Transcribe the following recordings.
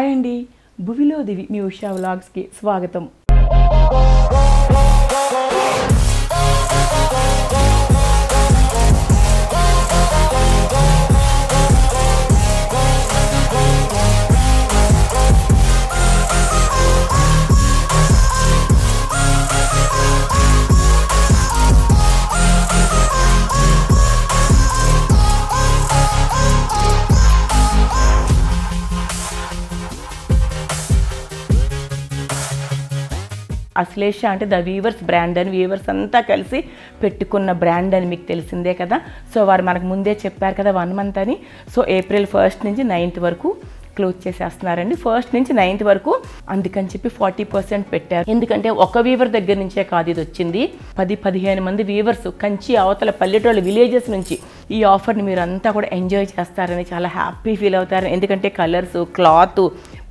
Hi అండి, భువిలో దివి మీ ఉషా వ్లాగ్స్కి స్వాగతం. అశ్లేష అంటే ద వీవర్స్ బ్రాండ్ అని, వీవర్స్ అంతా కలిసి పెట్టుకున్న బ్రాండ్ అని మీకు తెలిసిందే కదా. సో వారు మనకు ముందే చెప్పారు కదా 1 month అని. సో April 1st నుంచి 9th వరకు క్లోజ్ చేసేస్తున్నారండి. 1st నుంచి 9th వరకు, అందుకని చెప్పి 40% పెట్టారు. ఎందుకంటే ఒక వీవర్ దగ్గర నుంచే కాదు ఇది వచ్చింది, 10-15 మంది వీవర్స్ కంచి అవతల పల్లెటూళ్ళ విలేజెస్ నుంచి ఈ ఆఫర్ని మీరు అంతా కూడా ఎంజాయ్ చేస్తారని చాలా హ్యాపీ ఫీల్ అవుతారు. ఎందుకంటే కలర్స్, క్లాత్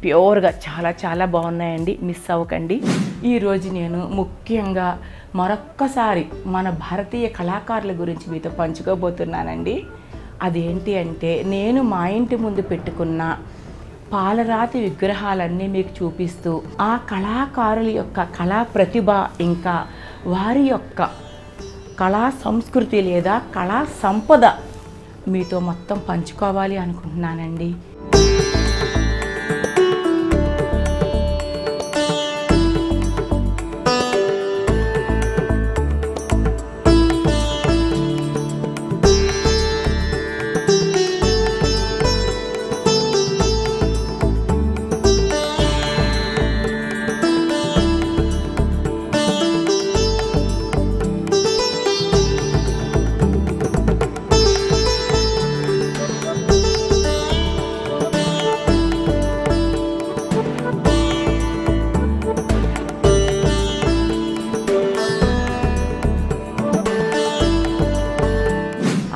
ప్యూర్గా చాలా బాగున్నాయండి, మిస్ అవ్వకండి. ఈరోజు నేను ముఖ్యంగా మరొక్కసారి మన భారతీయ కళాకారుల గురించి మీతో పంచుకోబోతున్నానండి. అదేంటి అంటే, నేను మా ఇంటి ముందు పెట్టుకున్న పాలరాతి విగ్రహాలన్నీ మీకు చూపిస్తూ ఆ కళాకారుల యొక్క కళా ప్రతిభ, ఇంకా వారి యొక్క కళా సంస్కృతి లేదా కళా సంపద మీతో మొత్తం పంచుకోవాలి అనుకుంటున్నానండి.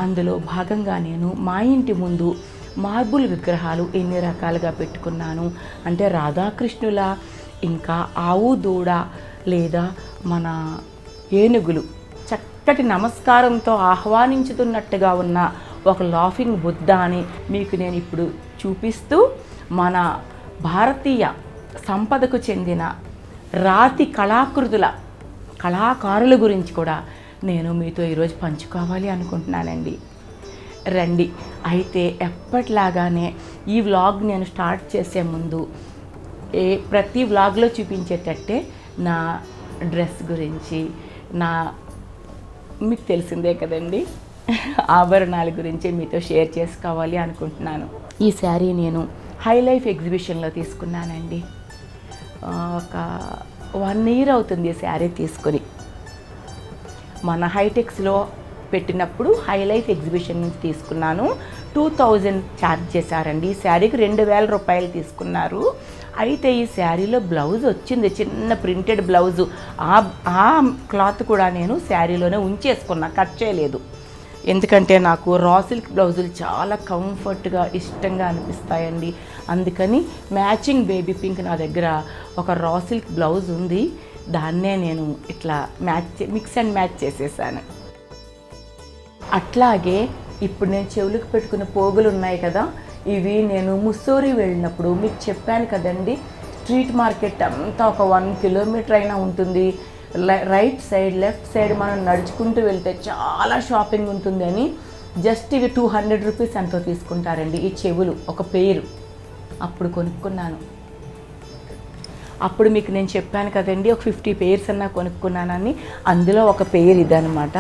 అందులో భాగంగా నేను మా ఇంటి ముందు మార్బుల్ విగ్రహాలు ఎన్ని రకాలుగా పెట్టుకున్నాను అంటే, రాధాకృష్ణుల, ఇంకా ఆవు దూడ లేదా మన ఏనుగులు చక్కటి నమస్కారంతో ఆహ్వానించుతున్నట్టుగా ఉన్న ఒక లాఫింగ్ బుద్ధ అని మీకు నేను ఇప్పుడు చూపిస్తూ, మన భారతీయ సంపదకు చెందిన రాతి కళాకారుల గురించి కూడా నేను మీతో ఈరోజు పంచుకోవాలి అనుకుంటున్నానండి. రండి. అయితే ఎప్పట్లాగానే ఈ వ్లాగ్ నేను స్టార్ట్ చేసే ముందు ప్రతి వ్లాగ్లో చూపించేటట్టే నా డ్రెస్ గురించి, మీకు తెలిసిందే కదండి, ఆభరణాల గురించి మీతో షేర్ చేసుకోవాలి అనుకుంటున్నాను. ఈ శారీ నేను హై లైఫ్ ఎగ్జిబిషన్లో తీసుకున్నానండి. ఒక 1 year అవుతుంది ఈ శారీ తీసుకొని. మన హైటెక్స్లో పెట్టినప్పుడు హై లైఫ్ ఎగ్జిబిషన్ నుంచి తీసుకున్నాను. 2000 ఛార్జ్ చేశారండి. ఈ శారీకి 2000 రూపాయలు తీసుకున్నారు. అయితే ఈ శారీలో బ్లౌజ్ వచ్చింది, చిన్న ప్రింటెడ్ బ్లౌజు. ఆ క్లాత్ కూడా నేను శారీలోనే ఉంచేసుకున్నా, కట్ చేయలేదు. ఎందుకంటే నాకు రా సిల్క్ బ్లౌజులు చాలా కంఫర్ట్గా ఇష్టంగా అనిపిస్తాయండి. అందుకని మ్యాచింగ్ బేబీ పింక్ నా దగ్గర ఒక రా సిల్క్ బ్లౌజ్ ఉంది, దాన్నే నేను ఇట్లా మిక్స్ అండ్ మ్యాచ్ చేసేసాను. అట్లాగే ఇప్పుడు నేను చెవులకు పెట్టుకున్న పోగులు ఉన్నాయి కదా, ఇవి నేను ముస్సోరీ వెళ్ళినప్పుడు మీకు చెప్పాను కదండి, స్ట్రీట్ మార్కెట్ అంతా ఒక 1 kilometer అయినా ఉంటుంది. రైట్ సైడ్, లెఫ్ట్ సైడ్ మనం నడుచుకుంటూ వెళ్తే చాలా షాపింగ్ ఉంటుంది అని జస్ట్ ఇవి 200 rupees ఎంతో తీసుకుంటారండి ఈ చెవులు, ఒక పేరు. అప్పుడు కొనుక్కున్నాను. అప్పుడు మీకు నేను చెప్పాను కదండి, ఒక 50 pairs అన్నా కొనుక్కున్నానని. అందులో ఒక పేరు ఇదనమాట.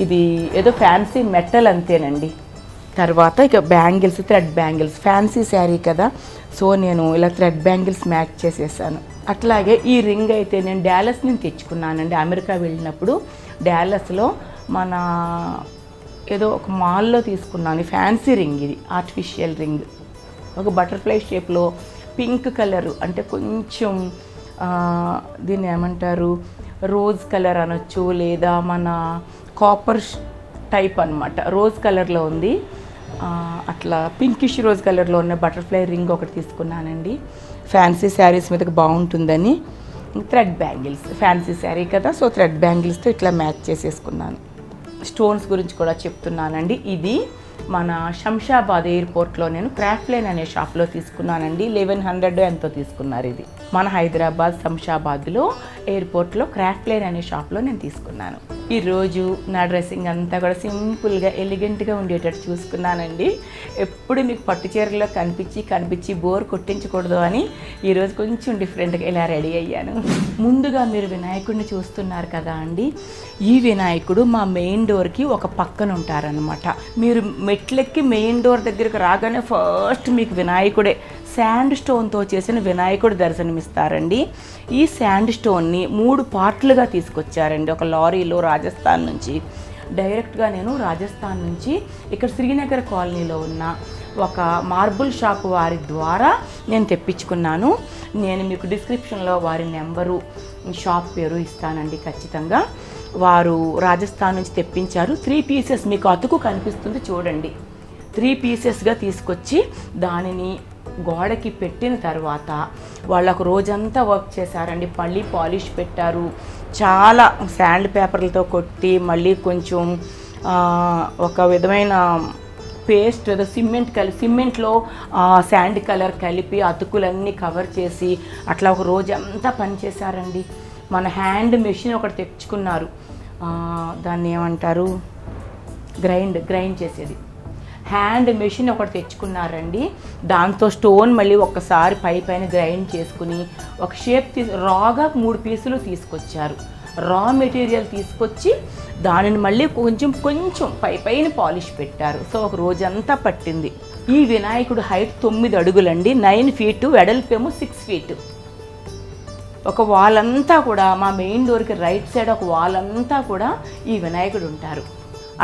ఇది ఏదో ఫ్యాన్సీ మెటల్ అంతేనండి. తర్వాత ఇక bangles, thread bangles, fancy sari కదా, సో నేను ఇలా థ్రెడ్ బ్యాంగిల్స్ మ్యాచ్ చేసేసాను. అట్లాగే ఈ రింగ్ అయితే నేను డాలస్ నుంచి తెచ్చుకున్నానండి. అమెరికా వెళ్ళినప్పుడు డాలస్లో మన ఏదో ఒక మాల్లో తీసుకున్నాను. ఫ్యాన్సీ రింగ్ ఇది, ఆర్టిఫిషియల్ రింగ్, ఒక బటర్ఫ్లై షేప్లో పింక్ కలరు, అంటే కొంచెం దీన్ని ఏమంటారు, రోజ్ కలర్ అనొచ్చు, లేదా మన కాపర్ టైప్ అనమాట. రోజ్ కలర్లో ఉంది, అట్లా పింకిష్ రోజ్ కలర్లో ఉన్న బటర్ఫ్లై రింగ్ ఒకటి తీసుకున్నానండి. ఫ్యాన్సీ శారీస్ మీదకి బాగుంటుందని. థ్రెడ్ బ్యాంగిల్స్, ఫ్యాన్సీ శారీ కదా, సో థ్రెడ్ బ్యాంగిల్స్తో ఇట్లా మ్యాచ్ చేసేసుకున్నాను. స్టోన్స్ గురించి కూడా చెప్తున్నానండి. ఇది మన శంషాబాద్ ఎయిర్పోర్ట్లో నేను క్రాఫ్ట్ లైన్ అనే షాప్లో తీసుకున్నానండి. 1100 ఎంతో తీసుకున్నారు. ఇది మన హైదరాబాద్ శంషాబాద్లో ఎయిర్పోర్ట్లో క్రాఫ్ట్ లైన్ అనే షాప్లో నేను తీసుకున్నాను. ఈరోజు నా డ్రెస్సింగ్ అంతా కూడా సింపుల్గా ఎలిగెంట్గా ఉండేటట్టు చూసుకున్నానండి. ఎప్పుడు మీకు పట్టు చీరలో కనిపించి బోర్ కొట్టించకూడదు అని ఈరోజు కొంచెం డిఫరెంట్గా ఇలా రెడీ అయ్యాను. ముందుగా మీరు వినాయకుడిని చూస్తున్నారు కదా అండి. ఈ వినాయకుడు మా మెయిన్ డోర్కి ఒక పక్కన ఉంటారనమాట. మీరు మెట్లెక్కి మెయిన్ డోర్ దగ్గరకు రాగానే ఫస్ట్ మీకు వినాయకుడే శాండ్ స్టోన్తో చేసిన వినాయకుడు దర్శనమిస్తారండి. ఈ శాండ్ స్టోన్ని 3 పార్ట్లుగా తీసుకొచ్చారండి ఒక లారీలో రాజస్థాన్ నుంచి. డైరెక్ట్గా నేను రాజస్థాన్ నుంచి ఇక్కడ శ్రీనగర్ కాలనీలో ఉన్న ఒక మార్బుల్ షాప్ వారి ద్వారా నేను తెప్పించుకున్నాను. నేను మీకు డిస్క్రిప్షన్లో వారి నెంబరు షాప్ పేరు ఇస్తానండి ఖచ్చితంగా. వారు రాజస్థాన్ నుంచి తెప్పించారు. 3 పీసెస్ మీకు అతుకు కనిపిస్తుంది చూడండి. 3 పీసెస్గా తీసుకొచ్చి దానిని గోడకి పెట్టిన తర్వాత వాళ్ళకు రోజంతా వర్క్ చేశారండి. మళ్ళీ పాలిష్ పెట్టారు, చాలా శాండ్ పేపర్లతో కొట్టి మళ్ళీ కొంచెం ఒక విధమైన పేస్ట్ ఏదో సిమెంట్లో శాండ్ కలర్ కలిపి అతుకులన్నీ కవర్ చేసి అట్లా ఒక రోజంతా పనిచేశారండి. మన హ్యాండ్ మెషిన్ ఒకటి తెచ్చుకున్నారు, దాన్ని ఏమంటారు, గ్రైండ్ చేసేది హ్యాండ్ మెషిన్ ఒకటి తెచ్చుకున్నారండి. దాంతో స్టోన్ మళ్ళీ ఒక్కసారి పైన గ్రైండ్ చేసుకుని ఒక షేప్ రాగా 3 పీసులు తీసుకొచ్చారు. రా మెటీరియల్ తీసుకొచ్చి దానిని మళ్ళీ కొంచెం పైన పాలిష్ పెట్టారు. సో ఒక రోజంతా పట్టింది. ఈ వినాయకుడు హైట్ 9 అడుగులండి, 9 ఫీటు, వెడల్పేమో 6 ఫీటు. ఒక వాల్ అంతా కూడా మా మెయిన్ డోర్కి రైట్ సైడ్ ఒక వాల్ అంతా కూడా ఈ వినాయకుడు ఉంటారు.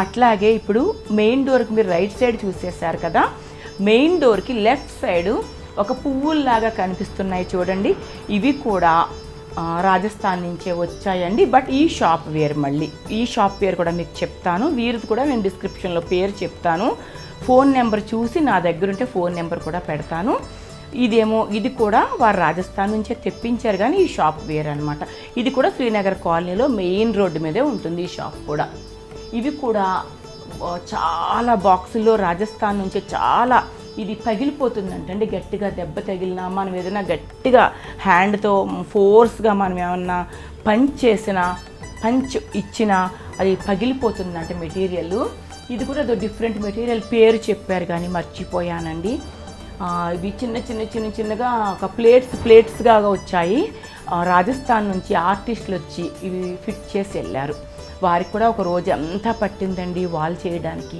అట్లాగే ఇప్పుడు మెయిన్ డోర్కి మీరు రైట్ సైడ్ చూసేశారు కదా, మెయిన్ డోర్కి లెఫ్ట్ సైడ్ ఒక పువ్వుల్లాగా కనిపిస్తున్నాయి చూడండి. ఇవి కూడా రాజస్థాన్ నుంచే వచ్చాయండి. బట్ ఈ షాప్ వేరు. మళ్ళీ ఈ షాప్ పేరు కూడా మీకు చెప్తాను, వీరిది కూడా నేను డిస్క్రిప్షన్లో పేరు చెప్తాను. ఫోన్ నెంబర్ చూసి నా దగ్గర ఉంటే ఫోన్ నెంబర్ కూడా పెడతాను. ఇది కూడా వారు రాజస్థాన్ నుంచే తెప్పించారు, కానీ ఈ షాప్ వేరు అనమాట. ఇది కూడా శ్రీనగర్ కాలనీలో మెయిన్ రోడ్డు మీదే ఉంటుంది ఈ షాప్ కూడా. ఇవి కూడా చాలా బాక్సుల్లో రాజస్థాన్ నుంచి చాలా, ఇది పగిలిపోతుందంటండి. గట్టిగా దెబ్బ తగిలినా మనం ఏదైనా గట్టిగా హ్యాండ్తో ఫోర్స్గా మనం ఏమన్నా పంచ్ ఇచ్చినా అది పగిలిపోతుందంట మెటీరియల్. ఇది కూడా ఏదో డిఫరెంట్ మెటీరియల్ పేరు చెప్పారు కానీ మర్చిపోయానండి. ఇవి చిన్నగా ఒక ప్లేట్స్గా వచ్చాయి. రాజస్థాన్ నుంచి ఆర్టిస్టులు వచ్చి ఇవి ఫిట్ చేసి వెళ్ళారు. వారికి కూడా ఒక రోజు అంతా పట్టిందండి వాల్ చేయడానికి.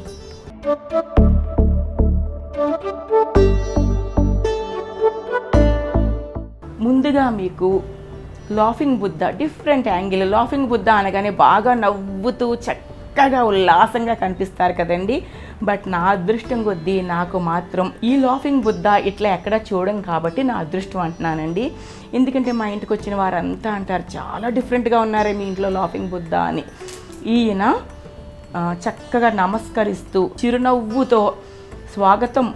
ముందుగా మీకు laughing Buddha different angle. Laughing Buddha అనగానే బాగా నవ్వుతూ చక్కగా ఉల్లాసంగా కనిపిస్తారు కదండి. బట్ నా అదృష్టం కొద్దీ నాకు మాత్రం ఈ లాఫింగ్ బుద్ధ ఇట్లా ఎక్కడ చూడం కాబట్టి నా అదృష్టం అంటున్నానండి. ఎందుకంటే మా ఇంటికి వచ్చిన వారంతా అంటారు చాలా డిఫరెంట్గా ఉన్నారే మీ ఇంట్లో లాఫింగ్ బుద్ధ అని. ఈయన చక్కగా నమస్కరిస్తూ చిరునవ్వుతో స్వాగతం,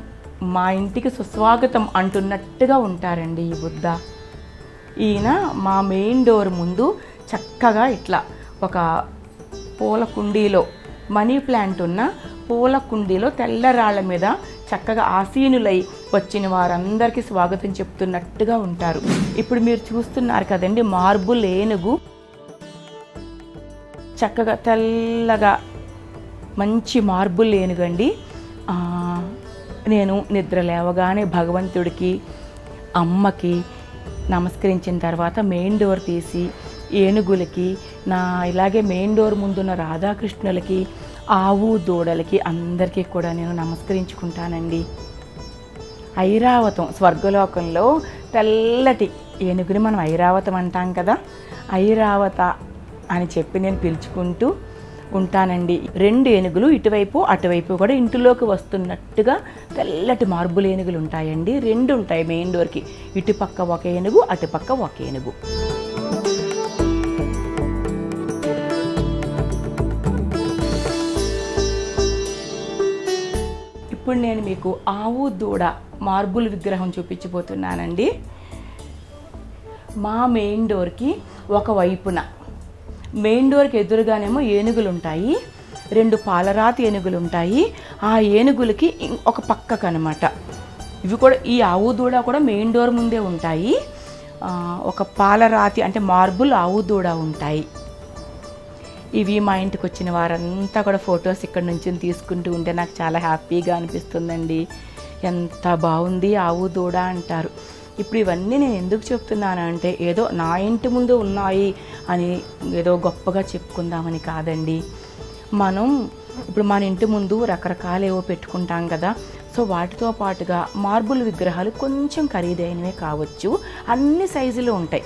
మా ఇంటికి సుస్వాగతం అంటున్నట్టుగా ఉంటారండి ఈ బుద్ధ. ఈయన మా మెయిన్ డోర్ ముందు చక్కగా ఇట్లా ఒక పూల కుండీలో, మనీ ప్లాంట్ ఉన్న పూల కుండీలో తెల్లరాళ్ళ మీద చక్కగా ఆసీనులై వచ్చిన వారందరికీ స్వాగతం చెప్తున్నట్టుగా ఉంటారు. ఇప్పుడు మీరు చూస్తున్నారు కదండి మార్బుల్ ఏనుగు, చక్కగా తెల్లగా మంచి మార్బుల్ ఏనుగండి. నేను నిద్ర లేవగానే భగవంతుడికి అమ్మకి నమస్కరించిన తర్వాత మెయిన్ డోర్ తీసి ఏనుగులకి, ఇలాగే మెయిన్ డోర్ ముందున్న రాధాకృష్ణులకి, ఆవు దూడలకి అందరికీ కూడా నేను నమస్కరించుకుంటానండి. ఐరావతం స్వర్గలోకంలో తెల్లటి ఏనుగుని మనం ఐరావతం అంటాం కదా, ఐరావత అని చెప్పి నేను పిలుచుకుంటూ ఉంటానండి. 2 ఏనుగులు ఇటువైపు అటువైపు కూడా ఇంటిలోకి వస్తున్నట్టుగా తెల్లటి మార్బుల్ ఏనుగులు ఉంటాయండి. 2 ఉంటాయి మెయిన్ డోర్కి, ఇటుపక్క ఒక ఏనుగు అటుపక్క ఒక ఏనుగు. ఇప్పుడు నేను మీకు ఆవు దూడ మార్బుల్ విగ్రహం చూపించబోతున్నానండి. మా మెయిన్ డోర్కి ఒక వైపున, మెయిన్ డోర్కి ఎదురుగానేమో ఏనుగులు ఉంటాయి, 2 పాలరాతి ఏనుగులు ఉంటాయి. ఆ ఏనుగులకి ఒక పక్కకనమాట. ఇవి కూడా ఈ ఆవు దూడ కూడా మెయిన్ డోర్ ముందే ఉంటాయి. ఒక పాలరాతి అంటే మార్బుల్ ఆవు దూడ ఉంటాయి. ఇవి మా ఇంటికి వచ్చిన వారంతా కూడా ఫొటోస్ ఇక్కడ నుంచి తీసుకుంటూ ఉంటే నాకు చాలా హ్యాపీగా అనిపిస్తుందండి. ఎంత బాగుంది ఆవు దూడ అంటారు. ఇప్పుడు ఇవన్నీ నేను ఎందుకు చెప్తున్నానంటే ఏదో నా ఇంటి ముందు ఉన్నాయి అని ఏదో గొప్పగా చెప్పుకుందామని కాదండి. మనం ఇప్పుడు మన ఇంటి ముందు రకరకాలు ఏవో పెట్టుకుంటాం కదా. సో వాటితో పాటుగా మార్బుల్ విగ్రహాలు కొంచెం ఖరీదైనవే కావచ్చు, అన్ని సైజులు ఉంటాయి.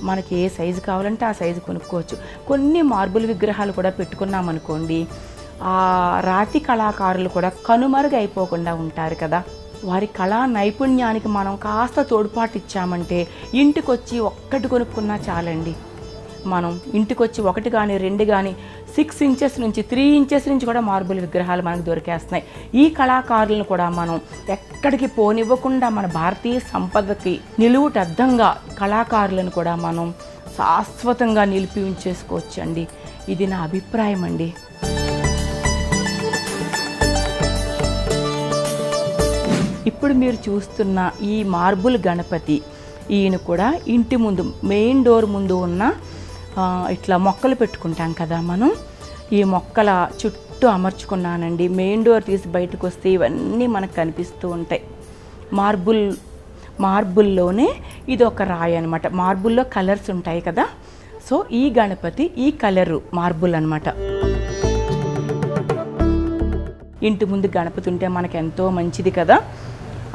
మనకి ఏ సైజు కావాలంటే ఆ సైజు కొనుక్కోవచ్చు. కొన్ని మార్బుల్ విగ్రహాలు కూడా పెట్టుకున్నామనుకోండి, ఆ రాతి కళాకారులు కూడా కనుమరుగైపోకుండా ఉంటారు కదా. వారి కళా నైపుణ్యానికి మనం కాస్త తోడ్పాటు ఇచ్చామంటే ఇంటికి వచ్చి ఒక్కటి కొనుక్కున్నా చాలండి. మనం ఇంటికి వచ్చి 1 కానీ 2 కానీ 6 ఇంచెస్ నుంచి 3 ఇంచెస్ నుంచి కూడా మార్బుల్ విగ్రహాలు మనకు దొరికేస్తున్నాయి. ఈ కళాకారులను కూడా మనం ఎక్కడికి పోనివ్వకుండా మన భారతీయ సంపదకి నిలువుటద్దంగా కళాకారులను కూడా మనం శాశ్వతంగా నిలిపి ఉంచేసుకోవచ్చండి. ఇది నా అభిప్రాయం అండి. ఇప్పుడు మీరు చూస్తున్న ఈ మార్బుల్ గణపతి, ఈయన కూడా ఇంటి ముందు మెయిన్ డోర్ ముందు ఉన్న ఇట్లా మొక్కలు పెట్టుకుంటాం కదా మనం, ఈ మొక్కల చుట్టూ అమర్చుకున్నానండి. మెయిన్ డోర్ తీసి బయటకు వస్తే ఇవన్నీ మనకు కనిపిస్తూ ఉంటాయి. మార్బుల్లోనే ఇది ఒక రాయి అనమాట. మార్బుల్లో కలర్స్ ఉంటాయి కదా. సో ఈ గణపతి ఈ కలరు మార్బుల్ అనమాట. ఇంటి ముందు గణపతి ఉంటే మనకు ఎంతో మంచిది కదా.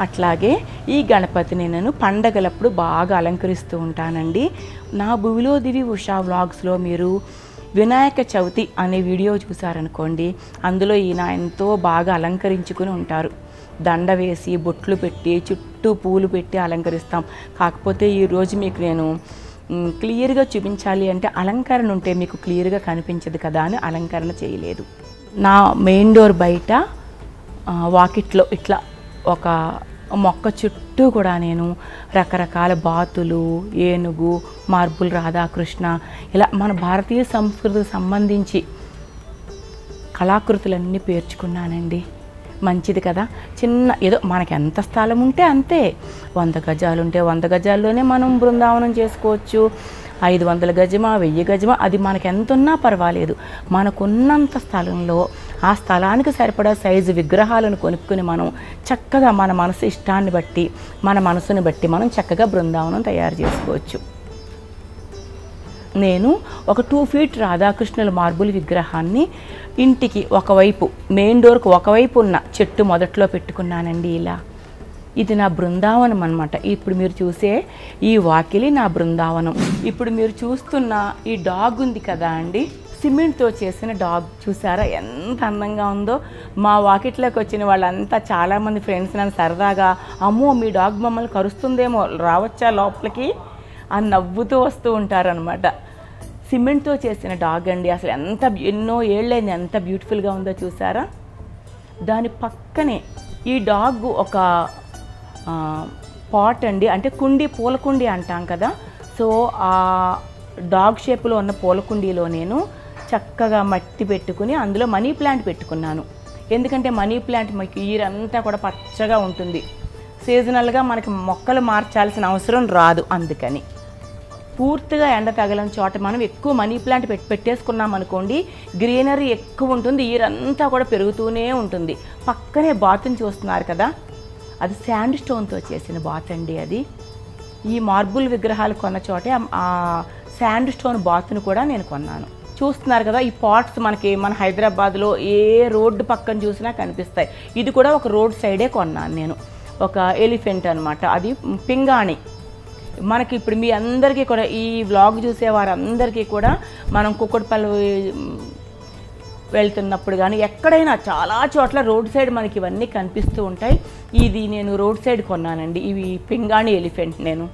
అట్లాగే ఈ గణపతిని నేను పండగలప్పుడు బాగా అలంకరిస్తూ ఉంటానండి. నా భూమిలో దివి ఉషా వ్లాగ్స్లో మీరు వినాయక చవితి అనే వీడియో చూసారనుకోండి, అందులో ఈయన ఎంతో బాగా అలంకరించుకుని ఉంటారు. దండ వేసి బొట్లు పెట్టి చుట్టూ పూలు పెట్టి అలంకరిస్తాం. కాకపోతే ఈరోజు మీకు నేను క్లియర్గా చూపించాలి అంటే అలంకరణ ఉంటే మీకు క్లియర్గా కనిపించదు కదా అని అలంకరణ చేయలేదు. నా మెయిన్ డోర్ బయట వాకిట్లో ఇట్లా ఒక మొక్క చుట్టూ కూడా నేను రకరకాల బాతులు, ఏనుగు, మార్బుల్ రాధాకృష్ణ, ఇలా మన భారతీయ సంస్కృతికి సంబంధించి కళాకృతులన్నీ పేర్చుకున్నానండి. మంచిది కదా. చిన్న ఏదో మనకి ఎంత స్థలం ఉంటే అంతే. 100 గజాలు ఉంటే 100 గజాల్లోనే మనం బృందావనం చేసుకోవచ్చు. 500 గజమా 1000 గజమా అది మనకు ఎంత ఉన్నా పర్వాలేదు. మనకున్నంత స్థలంలో ఆ స్థలానికి సరిపడా సైజు విగ్రహాలను కొనుక్కుని మనం చక్కగా మన మనసు ఇష్టాన్ని బట్టి మన మనసుని బట్టి మనం చక్కగా బృందావనం తయారు చేసుకోవచ్చు. నేను ఒక 2 ఫీట్ రాధాకృష్ణుల మార్బుల్ విగ్రహాన్ని ఇంటికి ఒకవైపు మెయిన్ డోర్కు ఒకవైపు ఉన్న చెట్టు మొదట్లో పెట్టుకున్నానండి. ఇలా ఇది నా బృందావనం అనమాట. ఇప్పుడు మీరు చూసే ఈ వాకిలి నా బృందావనం. ఇప్పుడు మీరు చూస్తున్న ఈ డాగ్ ఉంది కదా అండి, సిమెంట్తో చేసిన డాగ్ చూసారా ఎంత అందంగా ఉందో. మా వాకిట్లోకి వచ్చిన వాళ్ళంతా చాలామంది ఫ్రెండ్స్ నన్ను సరదాగా, అమ్మో మీ డాగ్ మమ్మల్ని కరుస్తుందేమో రావచ్చా లోపలికి అని నవ్వుతూ వస్తూ ఉంటారనమాట. సిమెంట్తో చేసిన డాగ్ అండి. అసలు ఎన్నో ఏళ్ళైంది, ఎంత బ్యూటిఫుల్గా ఉందో చూసారా. దాని పక్కనే ఈ డాగ్ ఒక పాట్ అండి, అంటే కుండీ, పూల కుండీ అంటాం కదా. సో ఆ డాగ్ షేప్లో ఉన్న పూల కుండీలో నేను చక్కగా మట్టి పెట్టుకుని అందులో మనీ ప్లాంట్ పెట్టుకున్నాను. ఎందుకంటే మనీ ప్లాంట్ మనకి ఈరంతా కూడా పచ్చగా ఉంటుంది. సీజనల్గా మనకి మొక్కలు మార్చాల్సిన అవసరం రాదు. అందుకని పూర్తిగా ఎండ తగలని చోట మనం ఎక్కువ మనీ ప్లాంట్ పెట్టేసుకున్నాం అనుకోండి, గ్రీనరీ ఎక్కువ ఉంటుంది, ఈరంతా కూడా పెరుగుతూనే ఉంటుంది. పక్కనే బాతుని చూస్తున్నారు కదా, అది శాండ్ స్టోన్తో చేసిన బాత్ అండి. అది ఈ మార్బుల్ విగ్రహాలు కొన్న చోటే ఆ శాండ్ స్టోన్ బాతును కూడా నేను కొన్నాను. చూస్తున్నారు కదా ఈ పాట్స్ మనకి మన హైదరాబాద్లో ఏ రోడ్డు పక్కన చూసినా కనిపిస్తాయి. ఇది కూడా ఒక రోడ్ సైడే కొన్నాను నేను. ఒక ఎలిఫెంట్ అనమాట, అది పింగాణి. మనకి ఇప్పుడు మీ అందరికీ కూడా ఈ వ్లాగ్ చూసే వారందరికీ కూడా మనం కుక్కడపల్లి వెళ్తున్నప్పుడు కానీ ఎక్కడైనా చాలా చోట్ల రోడ్ సైడ్ మనకి ఇవన్నీ కనిపిస్తూ ఉంటాయి. ఇది నేను రోడ్ సైడ్ కొన్నానండి. ఇవి పింగాణి ఎలిఫెంట్. నేను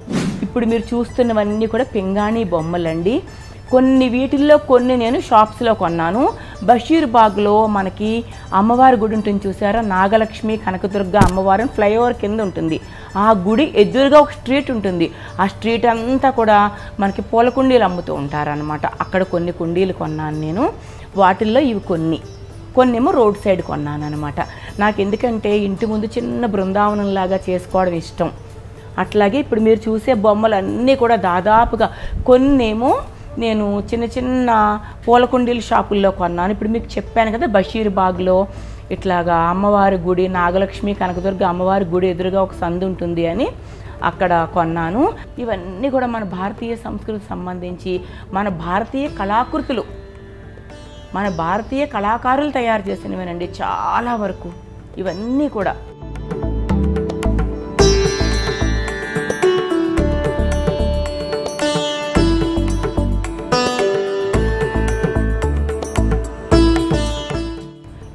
ఇప్పుడు మీరు చూస్తున్నవన్నీ కూడా పింగాణి బొమ్మలండి. వీటిల్లో కొన్ని నేను షాప్స్లో కొన్నాను. బషీర్బాగ్లో మనకి అమ్మవారి గుడి ఉంటుంది చూసారా, నాగలక్ష్మి కనకదుర్గ అమ్మవారి ఫ్లైఓవర్ కింద ఉంటుంది. ఆ గుడి ఎదురుగా ఒక స్ట్రీట్ ఉంటుంది. ఆ స్ట్రీట్ అంతా కూడా మనకి పూల కుండీలు అమ్ముతూ ఉంటారనమాట. అక్కడ కొన్ని కుండీలు కొన్నాను నేను. వాటిల్లో ఇవి కొన్నేమో రోడ్ సైడ్ కొన్నాను అనమాట. నాకు ఎందుకంటే ఇంటి ముందు చిన్న బృందావనంలాగా చేసుకోవడం ఇష్టం. అట్లాగే ఇప్పుడు మీరు చూసే బొమ్మలు అన్నీ కూడా దాదాపుగా కొన్నేమో నేను చిన్న చిన్న పూలకుండీల షాపుల్లో కొన్నాను. ఇప్పుడు మీకు చెప్పాను కదా, బషీర్బాగ్లో ఇట్లాగా అమ్మవారి గుడి, నాగలక్ష్మి కనకదుర్గ అమ్మవారి గుడి ఎదురుగా ఒక సందు ఉంటుంది అని అక్కడ కొన్నాను. ఇవన్నీ కూడా మన భారతీయ సంస్కృతికి సంబంధించి మన భారతీయ కళాకృతులు, మన భారతీయ కళాకారులు తయారు చేసినవేనండి చాలా వరకు ఇవన్నీ కూడా.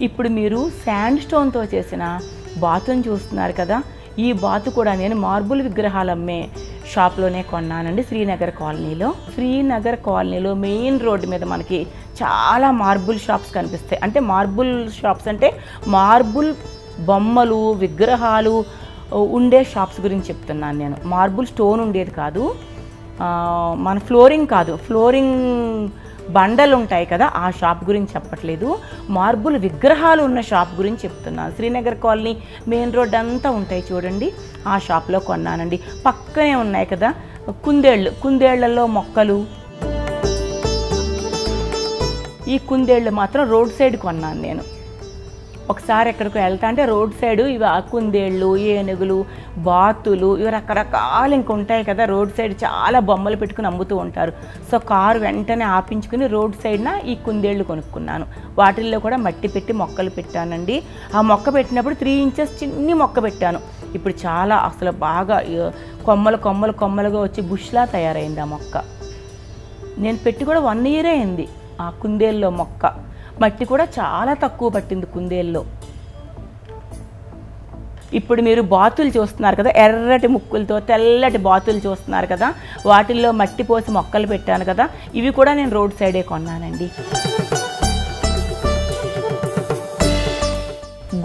ఇప్పుడు మీరు శాండ్ స్టోన్తో చేసిన బాతుని చూస్తున్నారు కదా, ఈ బాతు కూడా నేను మార్బుల్ విగ్రహాలు అమ్మే షాప్లోనే కొన్నానండి, శ్రీనగర్ కాలనీలో మెయిన్ రోడ్డు మీద మనకి చాలా మార్బుల్ షాప్స్ కనిపిస్తాయి. అంటే మార్బుల్ షాప్స్ అంటే మార్బుల్ బొమ్మలు విగ్రహాలు ఉండే షాప్స్ గురించి చెప్తున్నాను నేను. మార్బుల్ స్టోన్ ఉండేది కాదు, మన ఫ్లోరింగ్ బండలు ఉంటాయి కదా ఆ షాప్ గురించి చెప్పట్లేదు, మార్బుల్ విగ్రహాలు ఉన్న షాప్ గురించి చెప్తున్నాను. శ్రీనగర్ కాలనీ మెయిన్ రోడ్ అంతా ఉంటాయి చూడండి, ఆ షాప్లో కొన్నానండి. పక్కనే ఉన్నాయి కదా కుందేళ్లలో మొక్కలు, ఈ కుందేళ్ళు మాత్రం రోడ్ సైడ్ కొన్నాను నేను. ఒకసారి ఎక్కడికి వెళ్తా అంటే రోడ్ సైడు ఇవి కుందేళ్ళు, ఏనుగులు, బాతులు, ఇవి రకరకాలు ఇంక ఉంటాయి కదా. రోడ్ సైడ్ చాలా బొమ్మలు పెట్టుకుని అమ్ముతూ ఉంటారు. సో కారు వెంటనే ఆపించుకుని రోడ్ సైడ్న ఈ కుందేళ్ళు కొనుక్కున్నాను. వాటిల్లో కూడా మట్టి పెట్టి మొక్కలు పెట్టానండి. ఆ మొక్క పెట్టినప్పుడు 3 ఇంచెస్ చిన్ని మొక్క పెట్టాను. ఇప్పుడు చాలా అసలు బాగా కొమ్మలుగా వచ్చి బుష్లా తయారైంది ఆ మొక్క. నేను పెట్టి కూడా 1 ఇయర్ అయింది ఆ కుందేల్లో మొక్క. మట్టి కూడా చాలా తక్కువ పట్టింది కుందేల్లో. ఇప్పుడు మీరు బాతులు చూస్తున్నారు కదా, ఎర్రటి ముక్కులతో తెల్లటి బాతులు చూస్తున్నారు కదా, వాటిల్లో మట్టి పోసి మొక్కలు పెట్టాను కదా, ఇవి కూడా నేను రోడ్ సైడే కొన్నానండి.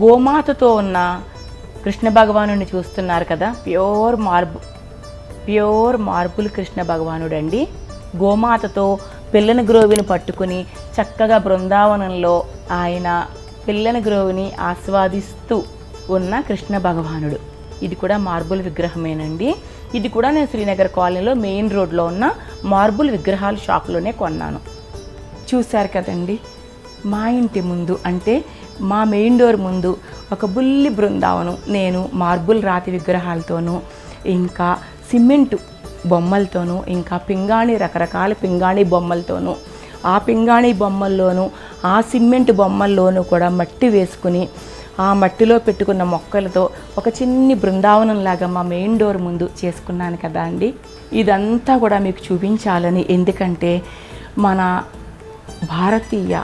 గోమాతతో ఉన్న కృష్ణ భగవానుడిని చూస్తున్నారు కదా, ప్యూర్ మార్బుల్ కృష్ణ భగవానుడు అండి. గోమాతతో పిల్లని గ్రోవిని పట్టుకుని చక్కగా బృందావనంలో ఆయన పిల్లని గ్రోవిని ఆస్వాదిస్తూ ఉన్న కృష్ణ భగవానుడు. ఇది కూడా మార్బుల్ విగ్రహమేనండి. ఇది కూడా నేను శ్రీనగర్ కాలనీలో మెయిన్ రోడ్లో ఉన్న మార్బుల్ విగ్రహాల షాప్లోనే కొన్నాను. చూశారు కదండి, మా ఇంటి ముందు అంటే మా మెయిన్ డోర్ ముందు ఒక బుల్లి బృందావనం నేను మార్బుల్ రాతి విగ్రహాలతోనూ ఇంకా సిమెంటు బొమ్మలతోనూ ఇంకా రకరకాల పింగాణి బొమ్మలతోనూ, ఆ పింగాణి బొమ్మల్లోనూ ఆ సిమెంట్ బొమ్మల్లోనూ కూడా మట్టి వేసుకుని ఆ మట్టిలో పెట్టుకున్న మొక్కలతో ఒక చిన్ని బృందావనంలాగా మా మెయిన్ డోర్ ముందు చేసుకున్నాను కదా అండి. ఇదంతా కూడా మీకు చూపించాలని, ఎందుకంటే మన భారతీయ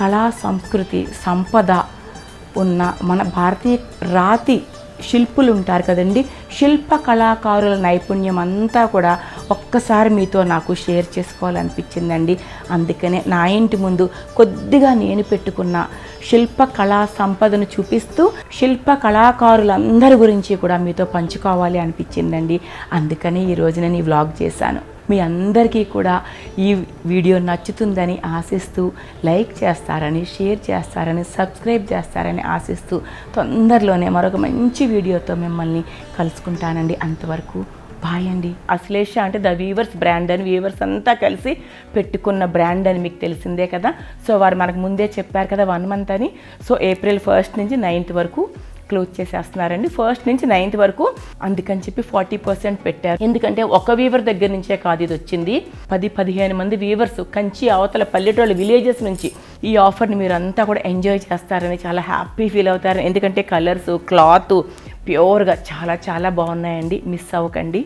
కళా సంస్కృతి సంపద ఉన్న మన భారతీయ రాతి శిల్పులు ఉంటారు కదండి, శిల్ప కళాకారుల నైపుణ్యం అంతా కూడా ఒక్కసారి మీతో నాకు షేర్ చేసుకోవాలనిపించిందండి. అందుకనే నా ఇంటి ముందు కొద్దిగా నేను పెట్టుకున్న శిల్ప కళా సంపదను చూపిస్తూ శిల్ప కళాకారులందరి గురించి కూడా మీతో పంచుకోవాలి అనిపించిందండి. అందుకని ఈరోజు నేను ఈ వ్లాగ్ చేశాను. మీ అందరికీ కూడా ఈ వీడియో నచ్చుతుందని ఆశిస్తూ లైక్ చేస్తారని, షేర్ చేస్తారని, సబ్స్క్రైబ్ చేస్తారని ఆశిస్తూ తొందరలోనే మరొక మంచి వీడియోతో మిమ్మల్ని కలుసుకుంటానండి. అంతవరకు బాయ్ అండి. అశ్లేష అంటే ద వీవర్స్ బ్రాండ్ అని, వీవర్స్ అంతా కలిసి పెట్టుకున్న బ్రాండ్ అని మీకు తెలిసిందే కదా. సో వారు మనకు ముందే చెప్పారు కదా 1 మంత్ అని. సో April 1st నుంచి 9th వరకు క్లోజ్ చేసేస్తున్నారండి. 1st నుంచి 9th వరకు. అందుకని చెప్పి 40% పెట్టారు. ఎందుకంటే ఒక వీవర్ దగ్గర నుంచే కాదు ఇది వచ్చింది, 10-15 మంది వీవర్స్ కంచి అవతల పల్లెటూళ్ళ విలేజెస్ నుంచి ఈ ఆఫర్ని మీరు అంతా కూడా ఎంజాయ్ చేస్తారని, చాలా హ్యాపీ ఫీల్ అవుతారని. ఎందుకంటే కలర్స్, క్లాత్ ప్యూర్గా చాలా చాలా బాగున్నాయండి. మిస్ అవ్వకండి.